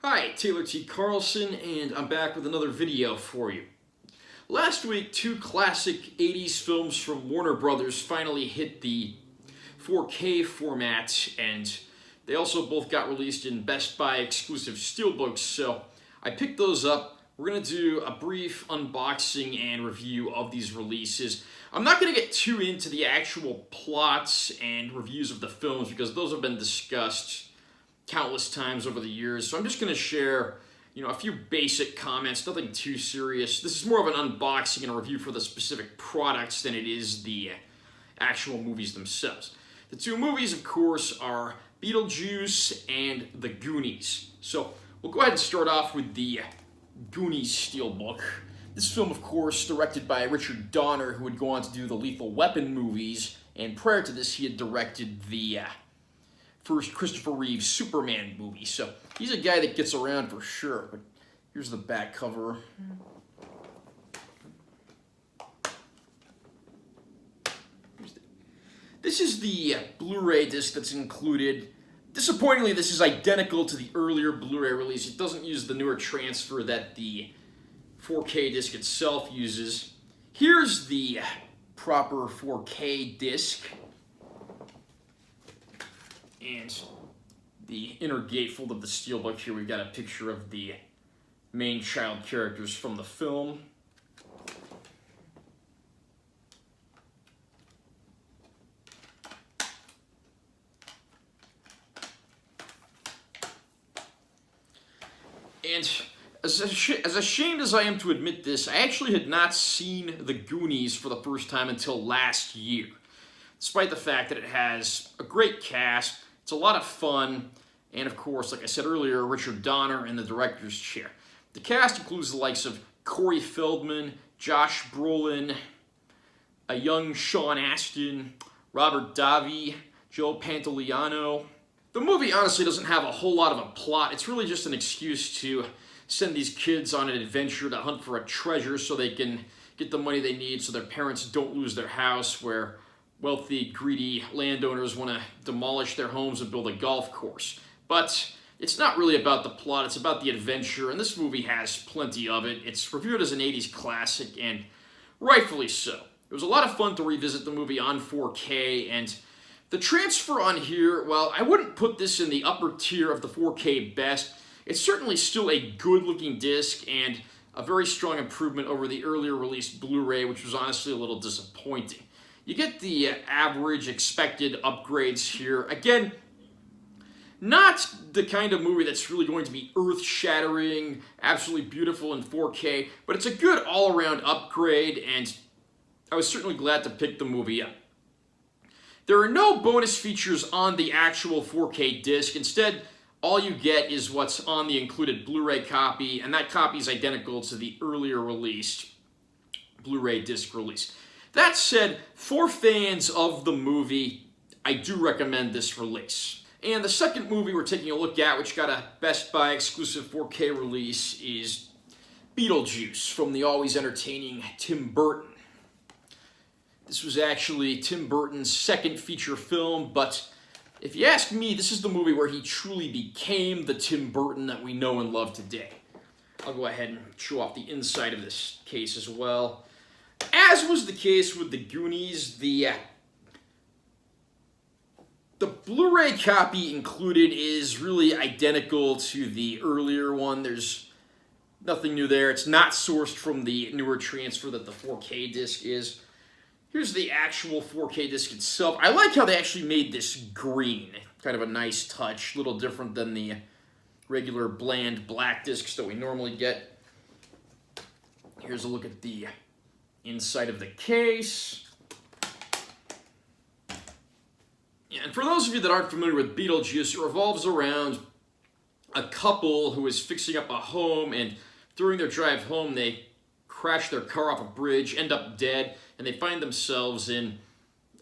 Hi, Taylor T. Carlson, and I'm back with another video for you. Last week, two classic 80s films from Warner Brothers finally hit the 4K format, and they also both got released in Best Buy exclusive steelbooks, so I picked those up. We're going to do a brief unboxing and review of these releases. I'm not going to get too into the actual plots and reviews of the films because those have been discussed countless times over the years, so I'm just going to share, a few basic comments, nothing too serious. This is more of an unboxing and a review for the specific products than it is the actual movies themselves. The two movies, of course, are Beetlejuice and The Goonies. So we'll go ahead and start off with the Goonies steelbook. This film, of course, directed by Richard Donner, who would go on to do the Lethal Weapon movies, and prior to this he had directed the first Christopher Reeve Superman movie. So he's a guy that gets around for sure. But here's the back cover. This is the Blu-ray disc that's included. Disappointingly, this is identical to the earlier Blu-ray release. It doesn't use the newer transfer that the 4K disc itself uses. Here's the proper 4K disc. And the inner gatefold of the steelbook here, we've got a picture of the main child characters from the film. And as ashamed as I am to admit this, I actually had not seen The Goonies for the first time until last year. Despite the fact that it has a great cast, it's a lot of fun, and of course, like I said earlier, Richard Donner in the director's chair. The cast includes the likes of Corey Feldman, Josh Brolin, a young Sean Astin, Robert Davi, Joe Pantoliano. The movie honestly doesn't have a whole lot of a plot. It's really just an excuse to send these kids on an adventure to hunt for a treasure so they can get the money they need so their parents don't lose their house, where wealthy, greedy landowners want to demolish their homes and build a golf course. But it's not really about the plot, it's about the adventure, and this movie has plenty of it. It's reviewed as an 80s classic, and rightfully so. It was a lot of fun to revisit the movie on 4K, and the transfer on here, well, I wouldn't put this in the upper tier of the 4K best. It's certainly still a good-looking disc, and a very strong improvement over the earlier released Blu-ray, which was honestly a little disappointing. You get the average expected upgrades here. Again, not the kind of movie that's really going to be earth-shattering, absolutely beautiful in 4K, but it's a good all-around upgrade, and I was certainly glad to pick the movie up. There are no bonus features on the actual 4K disc. Instead, all you get is what's on the included Blu-ray copy, and that copy is identical to the earlier released Blu-ray disc release. That said, for fans of the movie, I do recommend this release. And the second movie we're taking a look at, which got a Best Buy exclusive 4K release, is Beetlejuice from the always entertaining Tim Burton. This was actually Tim Burton's second feature film, but if you ask me, this is the movie where he truly became the Tim Burton that we know and love today. I'll go ahead and show off the inside of this case as well. As was the case with the Goonies, the Blu-ray copy included is really identical to the earlier one. There's nothing new there. It's not sourced from the newer transfer that the 4K disc is. Here's the actual 4K disc itself. I like how they actually made this green. Kind of a nice touch, a little different than the regular bland black discs that we normally get. Here's a look at the inside of the case. And for those of you that aren't familiar with Beetlejuice, it revolves around a couple who is fixing up a home, and during their drive home, they crash their car off a bridge, end up dead, and they find themselves in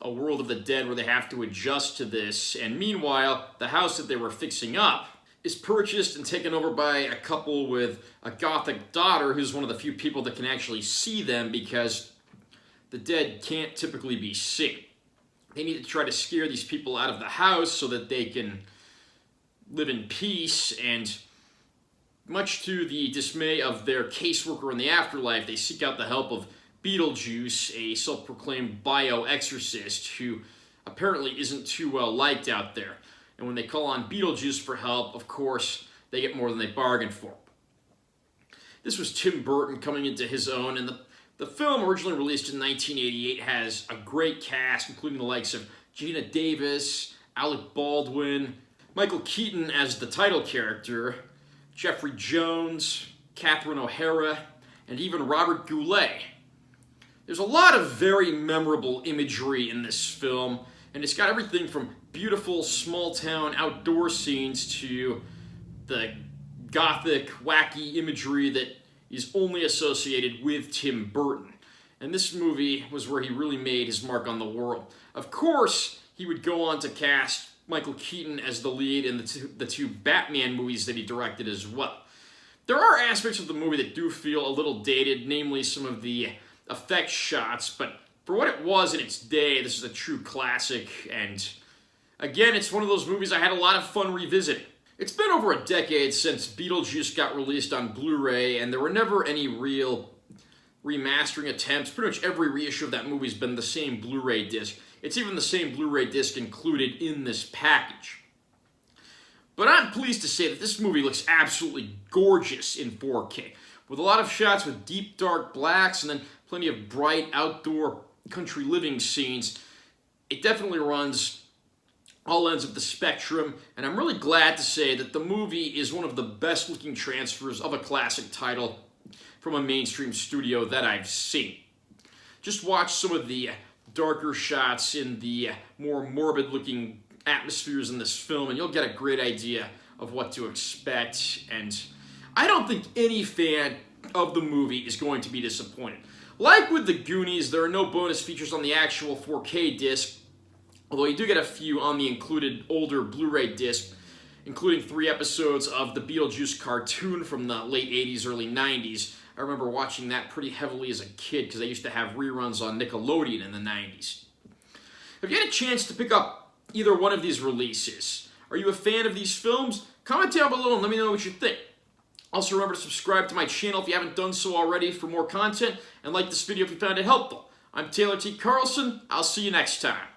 a world of the dead where they have to adjust to this. And meanwhile, the house that they were fixing up is purchased and taken over by a couple with a gothic daughter who's one of the few people that can actually see them because the dead can't typically be seen. They need to try to scare these people out of the house so that they can live in peace, and Much to the dismay of their caseworker in the afterlife, they seek out the help of Beetlejuice, a self-proclaimed bioexorcist who apparently isn't too well liked out there. And when they call on Beetlejuice for help, of course, they get more than they bargained for. This was Tim Burton coming into his own, and the film, originally released in 1988, has a great cast, including the likes of Gina Davis, Alec Baldwin, Michael Keaton as the title character, Jeffrey Jones, Catherine O'Hara, and even Robert Goulet. There's a lot of very memorable imagery in this film, and it's got everything from beautiful small-town outdoor scenes to the gothic, wacky imagery that is only associated with Tim Burton. And this movie was where he really made his mark on the world. Of course, he would go on to cast Michael Keaton as the lead in the two Batman movies that he directed as well. There are aspects of the movie that do feel a little dated, namely some of the effect shots, but for what it was in its day, this is a true classic, and again, it's one of those movies I had a lot of fun revisiting. It's been over a decade since Beetlejuice got released on Blu-ray, and there were never any real remastering attempts. Pretty much every reissue of that movie's been the same Blu-ray disc. It's even the same Blu-ray disc included in this package. But I'm pleased to say that this movie looks absolutely gorgeous in 4K, with a lot of shots with deep dark blacks and then plenty of bright outdoor country living scenes. It definitely runs all ends of the spectrum, and I'm really glad to say that the movie is one of the best looking transfers of a classic title from a mainstream studio that I've seen. Just watch some of the darker shots in the more morbid looking atmospheres in this film, and you'll get a great idea of what to expect. And I don't think any fan of the movie is going to be disappointed. Like with the Goonies, there are no bonus features on the actual 4K disc, although you do get a few on the included older Blu-ray disc, including 3 episodes of the Beetlejuice cartoon from the late 80s, early 90s. I remember watching that pretty heavily as a kid because they used to have reruns on Nickelodeon in the 90s. Have you had a chance to pick up either one of these releases? Are you a fan of these films? Comment down below and let me know what you think. Also, remember to subscribe to my channel if you haven't done so already for more content, and like this video if you found it helpful. I'm Taylor T. Carlson. I'll see you next time.